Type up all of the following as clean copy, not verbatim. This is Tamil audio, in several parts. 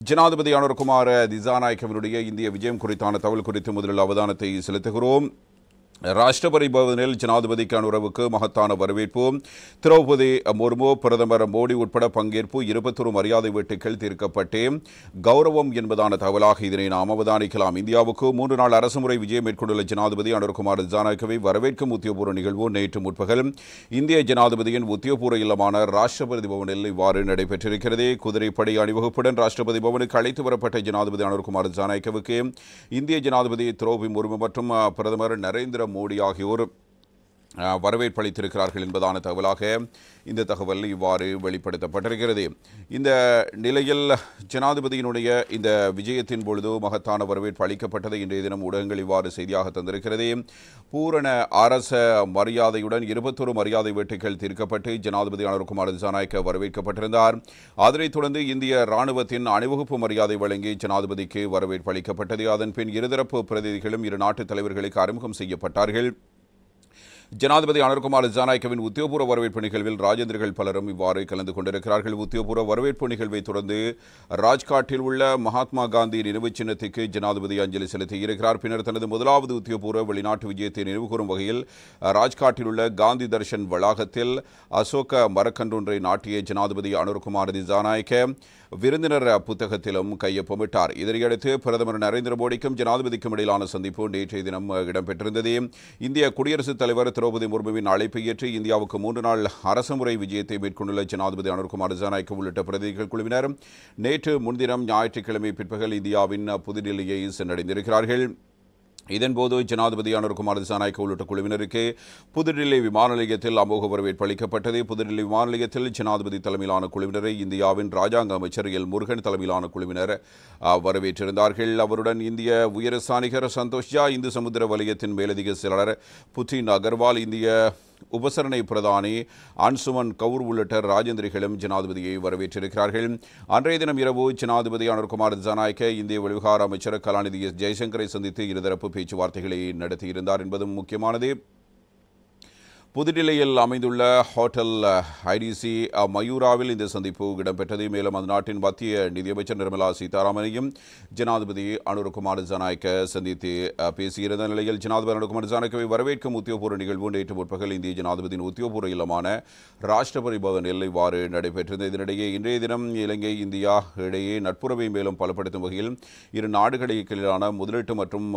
ஜனாதிபதி அனுரகுமார திசாநாயக்கவினுடைய இந்திய விஜயம் குறித்தான தகவல் குறித்து முதலில் அவதானத்தை செலுத்துகிறோம். ராஷ்டிரபதி பவனில் ஜனாதிபதிக்கு அனுரவுக்கு மகத்தான வரவேற்பு. திரௌபதி முர்மு, பிரதமர் மோடி உட்பட பங்கேற்பு. 21 மரியாதை வேட்டுகள் தீர்க்கப்பட்டு கௌரவம் என்பதான தகவலாக இதனை நாம் அவதானிக்கலாம். இந்தியாவுக்கு 3 நாள் அரசுமுறை விஜயம் மேற்கொண்டுள்ள ஜனாதிபதி அனுரகுமார் திசாநாயக்கவை வரவேற்கும் உத்தியோகபூர்வ நிகழ்வு நேற்று முற்பகல் இந்திய ஜனாதிபதியின் உத்தியோகபூர்வ இல்லமான ராஷ்டிரபதி பவனில் இவ்வாறு நடைபெற்றிருக்கிறது. குதிரைப்படை அணிவகுப்புடன் ராஷ்டிரபதி பவனுக்கு அழைத்து வரப்பட்ட ஜனாதிபதி அனுரகுமார் திசாநாயக்கவுக்கு இந்திய ஜனாதிபதி திரௌபதி முர்மு மற்றும் பிரதமர் நரேந்திர மோடி ஆகியோர் வரவேற்பு அளித்திருக்கிறார்கள் என்பதான தகவலாக இந்த தகவல் இவ்வாறு வெளிப்படுத்தப்பட்டிருக்கிறது. இந்த நிலையில் ஜனாதிபதியினுடைய இந்த விஜயத்தின் பொழுது மகத்தான வரவேற்பு அளிக்கப்பட்டது. இன்றைய தினம் ஊடகங்கள் இவ்வாறு செய்தியாக தந்திருக்கிறது. பூரண அரச மரியாதையுடன் 21 மரியாதை வேட்டுகள் தீர்க்கப்பட்டு ஜனாதிபதி அனுரகுமார் திசாநாயக்க வரவேற்கப்பட்டிருந்தார். அதனைத் தொடர்ந்து இந்திய ராணுவத்தின் அணிவகுப்பு மரியாதை வழங்கி ஜனாதிபதிக்கு வரவேற்பு அளிக்கப்பட்டது. அதன்பின் இருதரப்பு பிரதிநிதிகளும் இரு நாட்டு தலைவர்களுக்கு அறிமுகம் செய்யப்பட்டார்கள். ஜனாதிபதி அனுரகுமார் திசாநாயக்கவின் உத்தியோகபூர்வ வரவேற்பு நிகழ்வில் ராஜேந்திரர்கள் பலரும் இவ்வாறு கலந்து கொண்டிருக்கிறார்கள். உத்தியோகபூர்வ வரவேற்பு நிகழ்வை தொடர்ந்து ராஜ்காட்டில் உள்ள மகாத்மா காந்தி நினைவு சின்னத்துக்கு ஜனாதிபதி அஞ்சலி செலுத்தியிருக்கிறார். பின்னர் தனது முதலாவது உத்தியோகபூர்வ வெளிநாட்டு விஜயத்தை நினைவுகூரும் வகையில் ராஜ்காட்டில் உள்ள காந்தி தர்ஷன் வளாகத்தில் அசோக மரக்கன்றொன்றை நாட்டிய ஜனாதிபதி அனுரகுமார் திசாநாயக்க விருந்தினர் புத்தகத்திலும் கையொப்பமிட்டார். இதனையடுத்து பிரதமர் நரேந்திர மோடிக்கும் ஜனாதிபதிக்கும் இடையிலான சந்திப்பு நேற்றைய தினம் இடம்பெற்றிருந்தது. இந்திய குடியரசுத் தலைவர் திரௌபதி முர்முவின் அழைப்பை ஏற்று இந்தியாவுக்கு 3 நாள் அரசுமுறை விஜயத்தை மேற்கொண்டுள்ள ஜனாதிபதி அனுரகுமார் திசாநாயக்க உள்ளிட்ட பிரதிநிதிகள் குழுவினர் நேற்று முன்தினம் ஞாயிற்றுக்கிழமை பிற்பகல் இந்தியாவின் புதுடில்லியை சென்றடைந்திருக்கிறார்கள். இதன்போது ஜனாதிபதி அனுரகுமார் திசாநாயக்க உள்ளிட்ட குழுவினருக்கு புதுடில்லி விமான நிலையத்தில் அமோக வரவேற்பு அளிக்கப்பட்டது. புதுடில்லி விமான நிலையத்தில் ஜனாதிபதி தலைமையிலான குழுவினரை இந்தியாவின் ராஜாங்க அமைச்சர் எல் முருகன் தலைமையிலான குழுவினர் வரவேற்றிருந்தார்கள். அவருடன் இந்திய உயரஸ்தானிகர் சந்தோஷ் ஜா, இந்து சமுத்திர வலயத்தின் மேலதிக செயலாளர் புதின் அகர்வால், இந்திய உபசரணை பிரதானி அன்சுமன் கவுர் உள்ளிட்ட ராஜேந்திரிகளும் ஜனாதிபதியை வரவேற்றிருக்கிறார்கள். அன்றைய தினம் இரவு ஜனாதிபதி அனுரகுமார் திசாநாயக்க இந்திய வெளிவிவகார அமைச்சர் கலாநிதி எஸ் ஜெய்சங்கரை சந்தித்து இருதரப்பு பேச்சுவார்த்தைகளை நடத்தியிருந்தார் என்பதும் முக்கியமானது. புதுடில்லியில் அமைந்துள்ள ஹோட்டல் ஐடிசி மயூராவில் இந்த சந்திப்பு இடம்பெற்றது. மேலும் அந்த நாட்டின் மத்திய நிதியமைச்சர் நிர்மலா சீதாராமனையும் ஜனாதிபதி அனுரகுமார் திசாநாயக்க சந்தித்து பேசியிருந்த நிலையில் ஜனாதிபதி அனுரகுமார் திசாநாயக்கவை வரவேற்கும் உத்தியோகபூர்வ நிகழ்வு நேற்று முற்பகல் இந்திய ஜனாதிபதியின் உத்தியோகபூர்வ இல்லமான ராஷ்டிரபதி பவனில் இவ்வாறு நடைபெற்றது. இதனிடையே இன்றைய தினம் இலங்கை இந்தியா இடையே நட்புறவை மேலும் பலப்படுத்தும் வகையில் இரு நாடுகளுக்கிடையிலான முதலீட்டு மற்றும்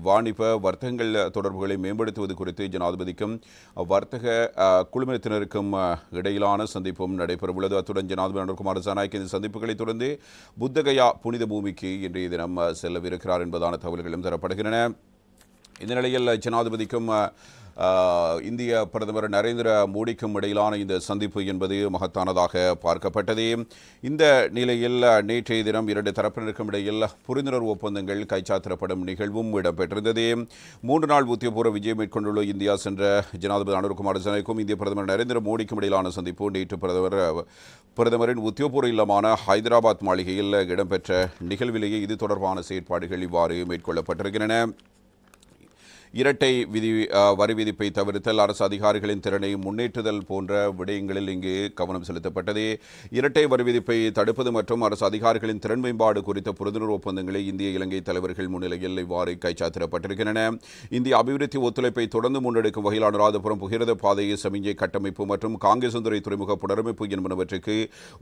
வாணிப வர்த்தகங்கள் தொடர்புகளை மேம்படுத்துவது குறித்து ஜனாதிபதிக்கும் வர்த்தக குழுமத்தினருக்கும் இடையிலான சந்திப்பும் நடைபெறவுள்ளது. அத்துடன் ஜனாதிபதி அனுரகுமார் திசாநாயக்க இந்த சந்திப்புகளை தொடர்ந்து புத்தகயா புனித பூமிக்கு இன்றைய தினம் செல்லவிருக்கிறார் என்பதான தகவல்களும் தரப்படுகின்றன. இந்த நிலையில் ஜனாதிபதிக்கும் இந்திய பிரதமர் நரேந்திர மோடிக்கும் இடையிலான இந்த சந்திப்பு என்பது மகத்தானதாக பார்க்கப்பட்டது. இந்த நிலையில் நேற்றைய தினம் 2 தரப்பினருக்கும் இடையில் புரிந்துணர்வு ஒப்பந்தங்கள் கைச்சாத்திடப்படும் நிகழ்வும் இடம்பெற்றிருந்தது. 3 நாள் உத்தியோகபூர்வ விஜயம் மேற்கொண்டுள்ள இந்தியா சென்ற ஜனாதிபதி அனுரகுமார் திசாநாயக்கும் இந்திய பிரதமர் நரேந்திர மோடிக்கும் இடையிலான சந்திப்பு நேற்று பிரதமரின் உத்தியோகபூர்வ இல்லமான ஹைதராபாத் மாளிகையில் இடம்பெற்ற நிகழ்விலேயே இது தொடர்பான செயற்பாடுகள் இவ்வாறு மேற்கொள்ளப்பட்டிருக்கின்றன. இரட்டை வரி விதிப்பை தவிர்த்தல், அரசு அதிகாரிகளின் திறனை முன்னேற்றுதல் போன்ற விடயங்களில் இங்கு கவனம் செலுத்தப்பட்டது. இரட்டை வரி விதிப்பை தடுப்பது மற்றும் அரசு அதிகாரிகளின் திறன் மேம்பாடு குறித்த புரிந்துணர்வு ஒப்பந்தங்களை இந்திய இலங்கை தலைவர்கள் முன்னிலையில் இவ்வாறு கைச்சாத்திடப்பட்டிருக்கின்றன. இந்திய அபிவிருத்தி ஒத்துழைப்பை தொடர்ந்து முன்னெடுக்கும் வகையில் அனுராதபுரம் புகிரத பாதையை சமிஞ்சை கட்டமைப்பு மற்றும் காங்கேசந்துறை துறைமுக புனரமைப்பு என்பனவற்றுக்கு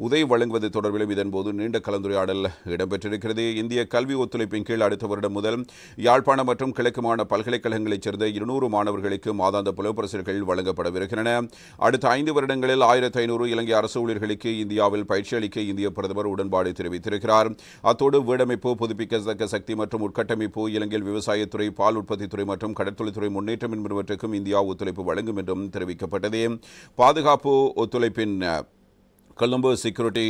உதவி வழங்குவது தொடர்பிலும் இதன்போது நீண்ட கலந்துரையாடல் இடம்பெற்றிருக்கிறது. இந்திய கல்வி ஒத்துழைப்பின் கீழ் அடுத்த வருடம் முதல் யாழ்ப்பாணம் மற்றும் கிழக்கு மாகாண பல்கலைக்கழக சேர்ந்த 200 மாணவர்களுக்கு மாதாந்த புலப்பரிசுகள் வழங்கப்படவிருக்கின்றன. அடுத்த 5 வருடங்களில் 1500 இலங்கை அரசு ஊழியர்களுக்கு இந்தியாவில் பயிற்சி அளிக்க இந்திய பிரதமர் உடன்பாடு தெரிவித்திருக்கிறார். அத்தோடு வீடமைப்பு, புதுப்பிக்கத்தக்க சக்தி மற்றும் உட்கட்டமைப்பு, இலங்கையில் விவசாயத்துறை, பால் உற்பத்தித்துறை மற்றும் கடற்தொழில்துறை முன்னேற்றம் என்பவற்றுக்கும் இந்தியா ஒத்துழைப்பு வழங்கும் என்றும் தெரிவிக்கப்பட்டது. பாதுகாப்பு ஒத்துழைப்பின் கொழும்பு செக்யூரிட்டி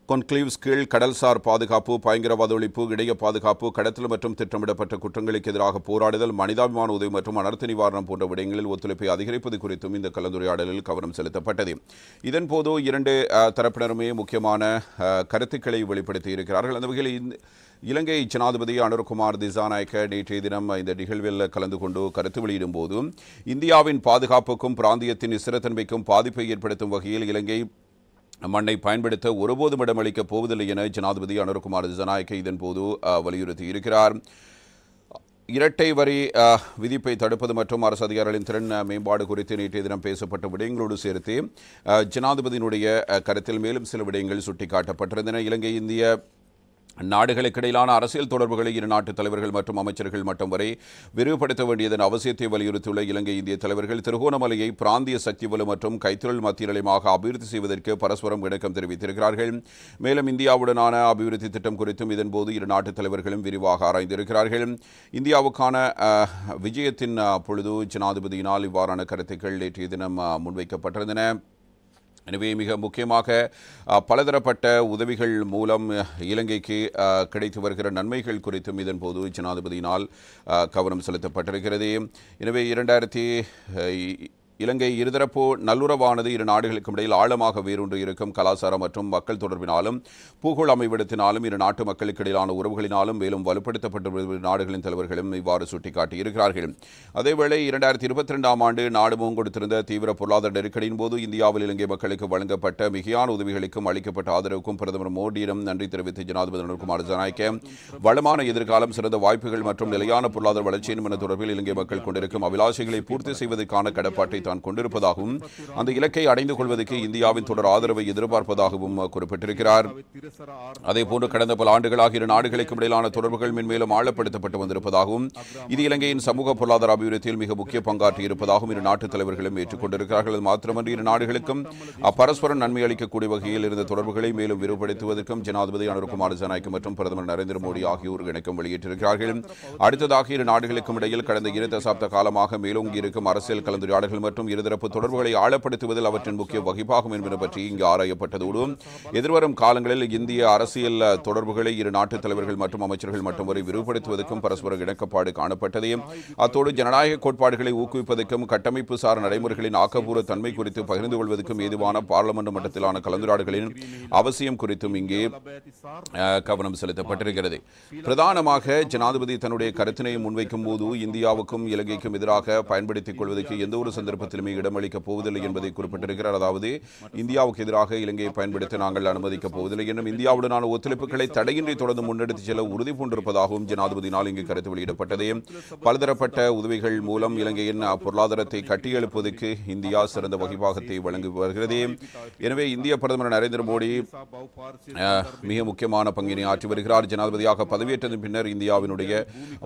கொன்க்ளீவ்ஸ் கீழ் கடல்சார் பாதுகாப்பு, பயங்கரவாத ஒழிப்பு, இடைய பாதுகாப்பு, கடத்தல் மற்றும் திட்டமிடப்பட்ட குற்றங்களுக்கு எதிராக போராடுதல், மனிதாபிமான உதவி மற்றும் அனர்த்த நிவாரணம் போன்ற விடயங்களில் ஒத்துழைப்பை அதிகரிப்பது குறித்தும் இந்த கலந்துரையாடலில் கவனம் செலுத்தப்பட்டது. இதன்போது 2 தரப்பினருமே முக்கியமான கருத்துக்களை வெளிப்படுத்தியிருக்கிறார்கள். அந்த வகையில் இலங்கை ஜனாதிபதி அனுரகுமார் திசாநாயக்க நேற்றைய தினம் இந்த நிகழ்வில் கலந்து கொண்டு கருத்து வெளியிடும் போது இந்தியாவின் பாதுகாப்புக்கும் பிராந்தியத்தின் ஸ்திரத்தன்மைக்கும் பாதிப்பை ஏற்படுத்தும் வகையில் இலங்கை மண்ணை பயன்படுத்த ஒருபோதும் இடமளிக்கப் போவதில்லை என ஜனாதிபதி அனுரகுமார் திசாநாயக்க இதன்போது வலியுறுத்தியிருக்கிறார். இரட்டை வரி விதிப்பை தடுப்பது மற்றும் அரசு அதிகாரிகளின் திறன் மேம்பாடு குறித்து நேற்றைய தினம் பேசப்பட்ட விடயங்களோடு சேர்த்து ஜனாதிபதியினுடைய கருத்தில் மேலும் சில விடயங்கள் சுட்டிக்காட்டப்பட்டிருந்தன. இலங்கை இந்திய நாடுகளுக்கிடையிலான அரசியல் தொடர்புகளை இரு நாட்டு தலைவர்கள் மற்றும் அமைச்சர்கள் மட்டம் வரை விரிவுபடுத்த வேண்டியதன் அவசியத்தை வலியுறுத்தியுள்ள இலங்கை இந்திய தலைவர்கள் திருகோணமலையை பிராந்திய சக்தி வலு மற்றும் கைத்தொழில் மத்திய நிலையமாக அபிவிருத்தி செய்வதற்கு பரஸ்பரம் இணக்கம் தெரிவித்திருக்கிறார்கள். மேலும் இந்தியாவுடனான அபிவிருத்தி திட்டம் குறித்தும் இதன்போது இரு நாட்டு தலைவர்களும் விரிவாக ஆராய்ந்திருக்கிறார்கள். இந்தியாவுக்கான விஜயத்தின் பொழுது ஜனாதிபதியினால் இவ்வாறான கருத்துக்கள் நேற்றைய தினம் முன்வைக்கப்பட்டிருந்தன. எனவே மிக முக்கியமாக பலதரப்பட்ட உதவிகள் மூலம் இலங்கைக்கு கிடைத்து வருகிற நன்மைகள் குறித்தும் இதன்போது ஜனாதிபதியினால் கவனம் செலுத்தப்பட்டிருக்கிறது. எனவே இலங்கை இருதரப்பு நல்லுறவானது இரு நாடுகளுக்கும் இடையில் ஆழமாக வேரூன்றி இருக்கும் கலாச்சாரம் மற்றும் மக்கள் தொடர்பினாலும் பூகோள அமைவிடத்தினாலும் இரு நாட்டு மக்களுக்கு இடையிலான உறவுகளினாலும் மேலும் வலுப்படுத்தப்பட்ட நாடுகளின் தலைவர்களும் இவ்வாறு சுட்டிக்காட்டியிருக்கிறார்கள். அதேவேளை 2022ஆம் ஆண்டு நாடு முகங்கொடுத்திருந்த தீவிர பொருளாதார நெருக்கடியின் போது இந்தியாவில் இலங்கை மக்களுக்கு வழங்கப்பட்ட மிகையான உதவிகளுக்கும் அளிக்கப்பட்ட ஆதரவுக்கும் பிரதமர் மோடியிடம் நன்றி தெரிவித்த ஜனாதிபதி அனுரகுமார் திசாநாயக்க வளமான எதிர்காலம், சிறந்த வாய்ப்புகள் மற்றும் நிலையான பொருளாதார வளர்ச்சி என்பன தொடர்பில் இலங்கை மக்கள் கொண்டிருக்கும் அபிலாஷைகளை பூர்த்தி செய்வதற்கான கடப்பாட்டை தான் கொண்டிருப்பதாகவும் அந்த இலக்கை அடைந்து கொள்வதற்கு இந்தியாவின் தொடர் ஆதரவை எதிர்பார்ப்பதாகவும் குறிப்பிட்டிருக்கிறார். அதேபோன்று கடந்த பல ஆண்டுகளாக இரு நாடுகளுக்கும் இடையிலான தொடர்புகள் மென்மேலும் ஆழப்படுத்தப்பட்டு வந்திருப்பதாகவும் இது இலங்கையின் சமூக பொருளாதார அபிவிருத்தியில் மிக முக்கிய பங்காற்றி இருப்பதாகவும் இரு நாட்டு தலைவர்களும் ஏற்றுக்கொண்டிருக்கிறார்கள். அது மாத்திரமன்றி இரு நாடுகளுக்கும் பரஸ்பரம் நன்மை அளிக்கக்கூடிய வகையில் இருந்த தொடர்புகளை மேலும் விரிவுபடுத்துவதற்கும் ஜனாதிபதி அனுரகுமார் திசாநாயக்க மற்றும் பிரதமர் நரேந்திர மோடி ஆகியோர் இணக்கம் வெளியிட்டிருக்கிறார்கள். அடுத்ததாக இரு நாடுகளுக்கும் இடையில் கடந்த 2 தசாப்த காலமாக மேலோங்கி இருக்கும் அரசியல் கலந்துரையாடல்கள் மற்றும் இருதரப்பு தொடர்புகளை ஆழப்படுத்துவதில் அவற்றின் முக்கிய வகிப்பாகும் என்பது பற்றி இங்கு ஆராயப்பட்டதோடு எதிர்வரும் காலங்களில் இந்திய அரசியல் தொடர்புகளை இரு நாட்டு தலைவர்கள் மற்றும் அமைச்சர்கள் மட்டும் வரை விரிவுபடுத்துவதற்கும் பரஸ்பர இணக்கப்பாடு காணப்பட்டது. அத்தோடு ஜனநாயக கோட்பாடுகளை ஊக்குவிப்பதற்கும் கட்டமைப்பு சார் நடைமுறைகளின் ஆக்கப்பூர்வ தன்மை குறித்து பகிர்ந்து கொள்வதற்கும் ஏதுவான பார்லமெண்ட் மட்டத்திலான கலந்துரையாடல்களின் அவசியம் குறித்தும் இங்கே கவனம் செலுத்தப்பட்டிருக்கிறது. பிரதானமாக ஜனாதிபதி தன்னுடைய கருத்தினை முன்வைக்கும் போது இந்தியாவுக்கும் இலங்கைக்கும் எதிராக பயன்படுத்திக் கொள்வதற்கு எந்த ஒரு சந்தர்ப்பத்திலுமே இடமளிக்கப் போவதில்லை என்பதை குறிப்பிட்டிருக்கிறார். அதாவது இந்தியாவுக்கு எதிராக இலங்கையை பயன்படுத்த நாங்கள் அனுமதிக்கப் போவதில்லை என்றும் இந்தியாவுடனான ஒத்துழைப்புகளை தடையின்றி தொடர்ந்து முன்னெடுத்துச் செல்ல உறுதி பூண்டிருப்பதாகவும் ஜனாதிபதியினால் இங்கு கருத்து வெளியிடப்பட்டது. பலதரப்பட்ட உதவிகள் மூலம் இலங்கையின் பொருளாதாரத்தை கட்டியெழுப்பதற்கு இந்தியா சிறந்த வகிபாகத்தை வழங்கி வருகிறது. எனவே இந்திய பிரதமர் நரேந்திர மோடி மிக முக்கியமான பங்கினை ஆற்றி வருகிறார். ஜனாதிபதியாக பதவியேற்றதன் பின்னர் இந்தியாவினுடைய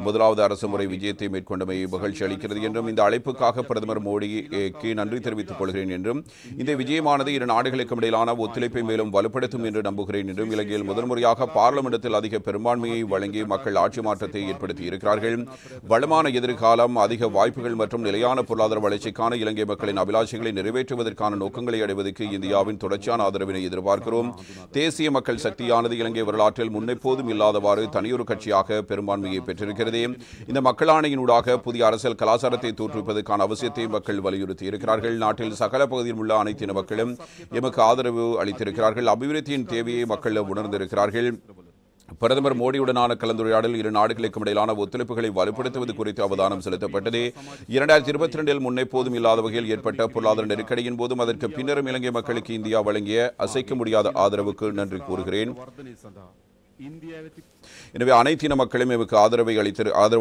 முதலாவது அரசு முறை விஜயத்தை மேற்கொண்டமை மகிழ்ச்சி அளிக்கிறது என்றும் இந்த அழைப்புக்காக பிரதமர் மோடிக்கு நன்றி தெரிவித்துக் கொள்கிறேன் என்றும் இந்த விஜயமானது இரு நாடுகளுக்கும் இடையிலான ஒத்துழைப்பை மேலும் வலுப்படுத்தும் என்று நம்புகிறேன் என்றும் இலங்கையில் முதன்முறையாக பார்லமெண்டத்தில் அதிக பெரும்பான்மையை வழங்கி மக்கள் ஆட்சி மாற்றத்தை ஏற்படுத்தி இருக்கிறார்கள். வளமான எதிர்காலம், அதிக வாய்ப்புகள் மற்றும் நிலையான பொருளாதார வளர்ச்சிக்கான இலங்கை மக்களின் அபிலாஷைகளை நிறைவேற்றுவதற்கான நோக்கங்களை அடைவதற்கு இந்தியாவின் தொடர்ச்சியான ஆதரவினை எதிர்பார்க்கிறோம். தேசிய மக்கள் சக்தியானது இலங்கை வரலாற்றில் முன்னெப்போதும் இல்லாதவாறு தனியொரு கட்சியாக பெரும்பான்மையை பெற்றிருக்கிறது. இந்த மக்களாணையினூடாக புதிய அரசியல் கலாச்சாரத்தை தோற்றுவிப்பதற்கான அவசியத்தை மக்கள் வலியுறுத்தி இருக்கிறார்கள். நாட்டில் சகல பகுதியில் உள்ள அனைத்து இன மக்களும் எமக்கு ஆதரவு அளித்திருக்கிறார்கள். அபிவிருத்தியின் தேவையை மக்கள் உணர்ந்திருக்கிறார்கள். பிரதமர் மோடியுடனான கலந்துரையாடல் இரு நாடுகளுக்கும் இடையிலான ஒத்துழைப்புகளை வலுப்படுத்துவது குறித்து அவதானம் செலுத்தப்பட்டது. 2022இல் முன்னெப்போதும் இல்லாத வகையில் ஏற்பட்ட பொருளாதார நெருக்கடியின் போதும் அதற்கு பின்னரும் இலங்கை மக்களுக்கு இந்தியா வழங்கிய அசைக்க முடியாத ஆதரவுக்கு நன்றி கூறுகிறேன். எனவே அனைத்து இன மக்களும் எமக்கு ஆதரவு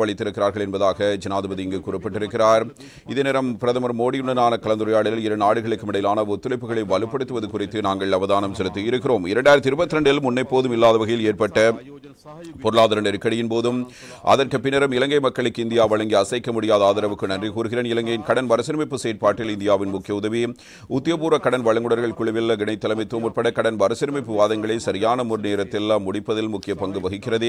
அளித்திருக்கிறார்கள் என்பதாக ஜனாதிபதி இங்கு குறிப்பிட்டிருக்கிறார். இதே நேரம் பிரதமர் மோடியுடனான கலந்துரையாடலில் இரு நாடுகளுக்கும் இடையிலான ஒத்துழைப்புகளை வலுப்படுத்துவது குறித்து நாங்கள் அவதானம் செலுத்தி இருக்கிறோம். 2022இல் முன்னெப்போதும் இல்லாத வகையில் ஏற்பட்ட பொருளாதார நெருக்கடியின் போதும் அதற்கு பின்னரும் இலங்கை மக்களுக்கு இந்தியா வழங்கிய அசைக்க முடியாத ஆதரவுக்கு நன்றி கூறுகிறேன். இலங்கையின் கடன் மறுசீரமைப்பு செயற்பாட்டில் இந்தியாவின் முக்கிய உதவி, உத்தியோகபூர்வ கடன் வழங்குநர்கள் குழுவில் இணை தலைமைத்துவம் உட்பட கடன் மறுசீரமைப்பு வாதங்களை சரியான நேரத்தில் முடிப்பதில் முக்கிய பங்கு வகிக்கிறது.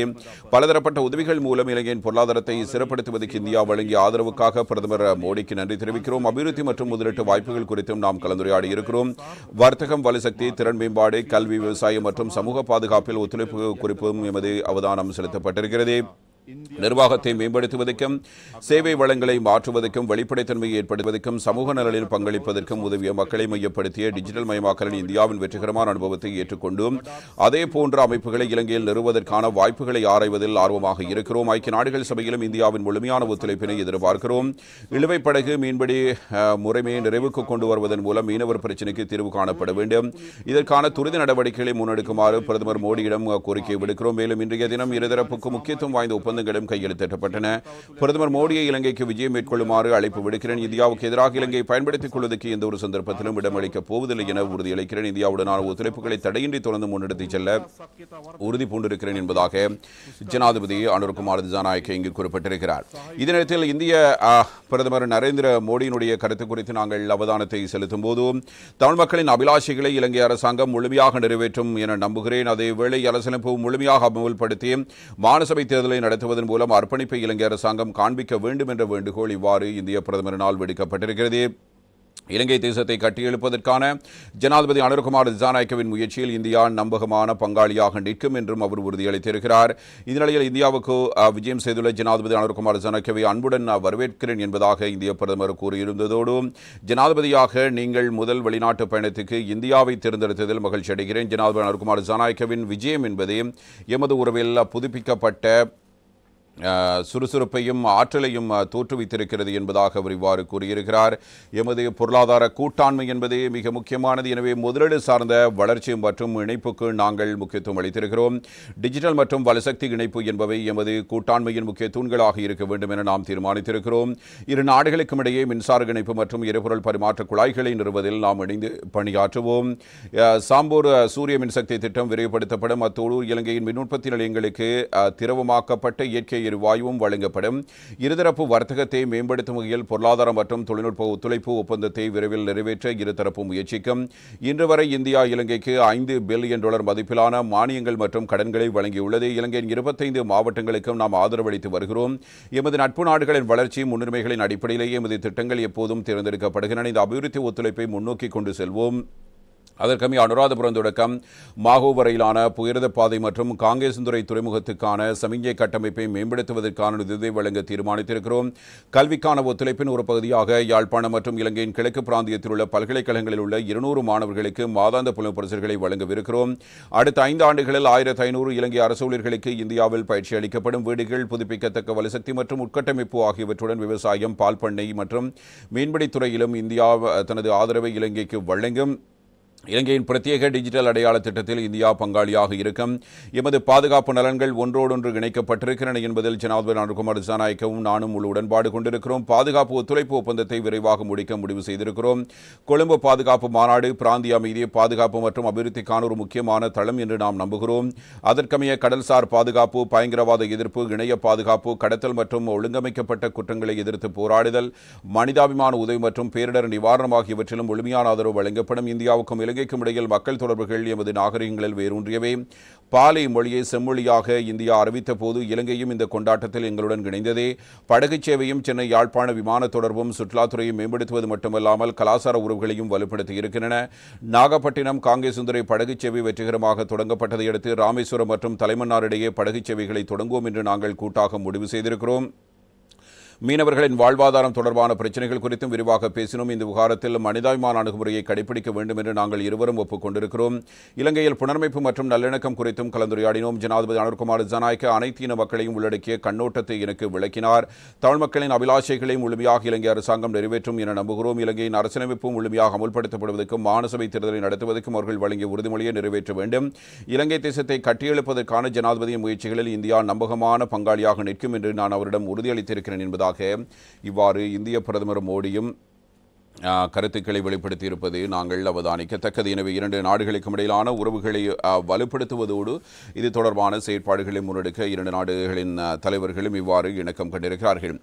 பலதரப்பட்ட உதவிகள் மூலம் இலங்கையின் பொருளாதாரத்தை சிறப்படுத்துவதற்கு இந்தியா வழங்கிய ஆதரவுக்காக பிரதமர் மோடிக்கு நன்றி தெரிவிக்கிறோம். அபிவிருத்தி மற்றும் முதலீட்டு வாய்ப்புகள் குறித்தும் நாம் கலந்துரையாடி இருக்கிறோம். வர்த்தகம், வலுசக்தி, திறன் மேம்பாடு, கல்வி, விவசாயம் மற்றும் சமூக பாதுகாப்பில் ஒத்துழைப்பு குறிப்பும் எமது அவதானம் செலுத்தப்பட்டிருக்கிறது. நிர்வாகத்தை மேம்படுத்துவதற்கும் சேவை வளங்களை மாற்றுவதற்கும் வெளிப்படைத்தன்மையை ஏற்படுத்துவதற்கும் சமூக நலனில் பங்களிப்பதற்கும் உதவிய மக்களை மையப்படுத்திய டிஜிட்டல் மயமாக்கலின் இந்தியாவின் வெற்றிகரமான அனுபவத்தை ஏற்றுக்கொண்டு அதே போன்ற அமைப்புகளை இலங்கையில் நிறுவுவதற்கான வாய்ப்புகளை ஆராய்வதில் ஆர்வமாக இருக்கிறோம். ஐக்கிய நாடுகள் சபையிலும் இந்தியாவின் முழுமையான ஒத்துழைப்பினை எதிர்பார்க்கிறோம். இழுவை படகு மீன்பிடி முறைமையை நிறைவுக்கு கொண்டு வருவதன் மூலம் மீனவர் பிரச்சினைக்கு தீர்வு காணப்பட வேண்டும். இதற்கான துரித நடவடிக்கைகளை முன்னெடுக்குமாறு பிரதமர் மோடியிடம் கோரிக்கை விடுக்கிறோம். மேலும் இன்றைய தினம் இருதரப்புக்கும் முக்கியத்துவம் வாய்ந்த ஒப்பந்தங்களும் கையெழுத்திடப்பட்டன. பிரதமர் மோடியை இலங்கைக்கு விஜயம் மேற்கொள்ளுமாறு அழைப்பு விடுக்கிறேன். இந்தியாவுக்கு எதிராக இலங்கையை பயன்படுத்திக் கொள்வதற்கு எந்த ஒரு சந்தர்ப்பத்திலும் இடமளிக்கப் போவதில்லை என உறுதியளிக்கிறேன். இந்தியாவுடனான ஒத்துழைப்புகளை தடையின்றி தொடர்ந்து முன்னெடுத்துச் செல்ல உறுதி பூண்டிருக்கிறேன் என்பதாக ஜனாதிபதி அனுர்குமார் திசாநாயக்க இங்கு குறிப்பிட்டிருக்கிறார். இதே நேரத்தில் இந்திய பிரதமர் நரேந்திர மோடியினுடைய கருத்து குறித்து நாங்கள் அவதானத்தை செலுத்தும் போது தமிழ் மக்களின் அபிலாஷைகளை இலங்கை அரசாங்கம் முழுமையாக நிறைவேற்றும் என நம்புகிறேன். அதேவேளை அரசியலமைப்பு முழுமையாக அமல்படுத்தி மாநிலசபை தேர்தலை நடத்துவதன் மூலம் அர்ப்பணிப்பை இலங்கை அரசாங்கம் காண்பிக்க வேண்டும் என்ற வேண்டுகோள் இவ்வாறு இந்திய பிரதமரினால் விடுக்கப்பட்டிருக்கிறது. இலங்கை தேசத்தை கட்டியெழுப்பதற்கான ஜனாதிபதி அனுர்குமார் திசாநாயக்கவின் முயற்சியில் இந்தியா நம்பகமான பங்காளியாக நிற்கும் என்றும் அவர் உறுதியளித்திருக்கிறார். இந்நிலையில் இந்தியாவுக்கு விஜயம் செய்துள்ள ஜனாதிபதி அனுர்குமார் திசாநாயக்கவை அன்புடன் வரவேற்கிறேன் என்பதாக இந்திய பிரதமர் கூறியிருந்ததோடு ஜனாதிபதியாக நீங்கள் முதல் வெளிநாட்டு பயணத்துக்கு இந்தியாவை தேர்ந்தெடுத்ததில் மகிழ்ச்சி அடைகிறேன். ஜனாதிபதி அனுர்குமார் திசாநாயக்கவின் விஜயம் என்பது எமது உறவில் புதுப்பிக்கப்பட்ட சுறுசுறுப்பையும் ஆற்றலையும் தோற்றுவித்திருக்கிறது என்பதாக அவர் இவ்வாறு கூறியிருக்கிறார். எமது பொருளாதார கூட்டாண்மை என்பது மிக முக்கியமானது. எனவே முதலீடு சார்ந்த வளர்ச்சி மற்றும் இணைப்புக்கு நாங்கள் முக்கியத்துவம் அளித்திருக்கிறோம். டிஜிட்டல் மற்றும் வலுசக்தி இணைப்பு என்பவை எமது கூட்டாண்மையின் முக்கிய தூண்களாக இருக்க வேண்டும் என நாம் தீர்மானித்திருக்கிறோம். இரு நாடுகளுக்கும் இடையே மின்சார இணைப்பு மற்றும் எரிபொருள் பரிமாற்ற குழாய்களை நிறுவுவதில் நாம் இணைந்து பணியாற்றுவோம். சாம்பூர் சூரிய மின்சக்தி திட்டம் விரைவுபடுத்தப்படும். அத்தோடு இலங்கையின் மின் உற்பத்தி நிலையங்களுக்கு திரவமாக்கப்பட்ட இயற்கை எரிவாயுவும் வழங்கப்படும். இருதரப்பு வர்த்தகத்தை மேம்படுத்தும் வகையில் பொருளாதார மற்றும் தொழில்நுட்ப ஒத்துழைப்பு ஒப்பந்தத்தை விரைவில் நிறைவேற்ற இருதரப்பு முயற்சிக்கும். இன்று வரை இந்தியா இலங்கைக்கு $5 பில்லியன் மதிப்பிலான மானியங்கள் மற்றும் கடன்களை வழங்கியுள்ளது. இலங்கையின் 25 மாவட்டங்களுக்கும் நாம் ஆதரவு அளித்து வருகிறோம். எமது நட்பு நாடுகளின் வளர்ச்சி முன்னுரிமைகளின் அடிப்படையிலேயே எமது திட்டங்கள் எப்போதும் தேர்ந்தெடுக்கப்படுகின்றன. இந்த அபிவிருத்தி ஒத்துழைப்பை முன்னோக்கி கொண்டு செல்வோம். அதற்கமைய அனுராதபுரம் தொடக்கம் மாகோ வரையிலான புயரத பாதை மற்றும் காங்கேசந்துறை துறைமுகத்துக்கான சமிஞ்சை கட்டமைப்பை மேம்படுத்துவதற்கான நிதியை வழங்க தீர்மானித்திருக்கிறோம். கல்விக்கான ஒத்துழைப்பின் ஒரு பகுதியாக யாழ்ப்பாணம் மற்றும் இலங்கையின் கிழக்கு பிராந்தியத்தில் உள்ள பல்கலைக்கழகங்களில் உள்ள 200 மாணவர்களுக்கு மாதாந்த புலம்பரிசுகளை வழங்கவிருக்கிறோம். அடுத்த 5 ஆண்டுகளில் 1500 இலங்கை அரசு ஊழியர்களுக்கு இந்தியாவில் பயிற்சி அளிக்கப்படும். வீடுகள், புதுப்பிக்கத்தக்க வலுசக்தி மற்றும் உட்கட்டமைப்பு ஆகியவற்றுடன் விவசாயம், பால் பண்ணை மற்றும் மீன்பிடித்துறையிலும் இந்தியா தனது ஆதரவை இலங்கைக்கு வழங்கும். இலங்கையின் பிரத்யேக டிஜிட்டல் அடையாள திட்டத்தில் இந்தியா பங்காளியாக இருக்கும். எமது பாதுகாப்பு நலன்கள் ஒன்றோடொன்று இணைக்கப்பட்டிருக்கின்றன என்பதில் ஜனாதிபதி அனுர்குமார் திசாநாயக்கவும் நானும் முழு உடன்பாடு கொண்டிருக்கிறோம். பாதுகாப்பு ஒத்துழைப்பு ஒப்பந்தத்தை விரைவாக முடிக்க முடிவு செய்திருக்கிறோம். கொழும்பு பாதுகாப்பு மாநாடு பிராந்திய அமைதி, பாதுகாப்பு மற்றும் அபிவிருத்திக்கான ஒரு முக்கியமான தளம் என்று நாம் நம்புகிறோம். அதற்கமைய கடல்சார் பாதுகாப்பு, பயங்கரவாத எதிர்ப்பு, இணைய பாதுகாப்பு, கடத்தல் மற்றும் ஒழுங்கமைக்கப்பட்ட குற்றங்களை எதிர்த்து போராடுதல், மனிதாபிமான உதவி மற்றும் பேரிடர் நிவாரணம் ஆகியவற்றிலும் முழுமையான ஆதரவு வழங்கப்படும். இந்தியாவுக்கும் இலங்கைக்கும் இடையில் மக்கள் தொடர்புகள் எமது நாகரிகங்களில் வேரூன்றியவை. பாலி மொழியை செம்மொழியாக இந்தியா அறிவித்த போது இலங்கையும் இந்த கொண்டாட்டத்தில் எங்களுடன் இணைந்ததே. படகு சேவையும் சென்னை யாழ்ப்பாண விமான தொடர்பும் சுற்றுலாத்துறையை மேம்படுத்துவது மட்டுமல்லாமல் கலாச்சார உறவுகளையும் வலுப்படுத்தி இருக்கின்றன. நாகப்பட்டினம் காங்கேசந்துறை படகு சேவை வெற்றிகரமாக தொடங்கப்பட்டதை அடுத்து ராமேஸ்வரம் மற்றும் தலைமன்னார் இடையே படகு சேவைகளை தொடங்குவோம் என்று நாங்கள் கூட்டாக முடிவு செய்திருக்கிறோம். மீனவர்களின் வாழ்வாதாரம் தொடர்பான பிரச்சனைகள் குறித்தும் விரிவாக பேசினோம். இந்த விவகாரத்தில் மனிதாபிமான அணுகுமுறையை கடைபிடிக்க வேண்டும் என்று நாங்கள் இருவரும் ஒப்புக்கொண்டிருக்கிறோம். இலங்கையில் புனரமைப்பு மற்றும் நல்லிணக்கம் குறித்தும் கலந்துரையாடினோம். ஜனாதிபதி அனுர்குமார் திசாநாயக்க அனைத்து இன மக்களையும் உள்ளடக்கிய கண்ணோட்டத்தை எனக்கு விளக்கினார். தமிழ் மக்களின் அபிலாஷைகளை முழுமையாக இலங்கை அரசாங்கம் நிறைவேற்றும் என நம்புகிறோம். இலங்கையின் அரசியலமைப்பு முழுமையாக அமுல்படுத்தப்படுவதற்கும் மாநிலசபை தேர்தலை நடத்துவதற்கும் அவர்கள் வழங்கிய உறுதிமொழியை நிறைவேற்ற வேண்டும். இலங்கை தேசத்தை கட்டியெழுப்பதற்கான ஜனாதிபதியின் முயற்சிகளில் இந்தியா நம்பகமான பங்காளியாக நிற்கும் என்று நான் அவரிடம் உறுதியளித்திருக்கிறேன் என்பதாக இவ்வாறு இந்திய பிரதமர் மோடியும் கருத்துக்களை வெளிப்படுத்தியிருப்பது நாங்கள் அவதானிக்கத்தக்கது. எனவே 2 நாடுகளுக்கும் இடையிலான உறவுகளை வலுப்படுத்துவதோடு இது தொடர்பான செயற்பாடுகளை முன்னெடுக்க 2 நாடுகளின் தலைவர்களும் இவ்வாறு இணக்கம் கண்டிருக்கிறார்கள்.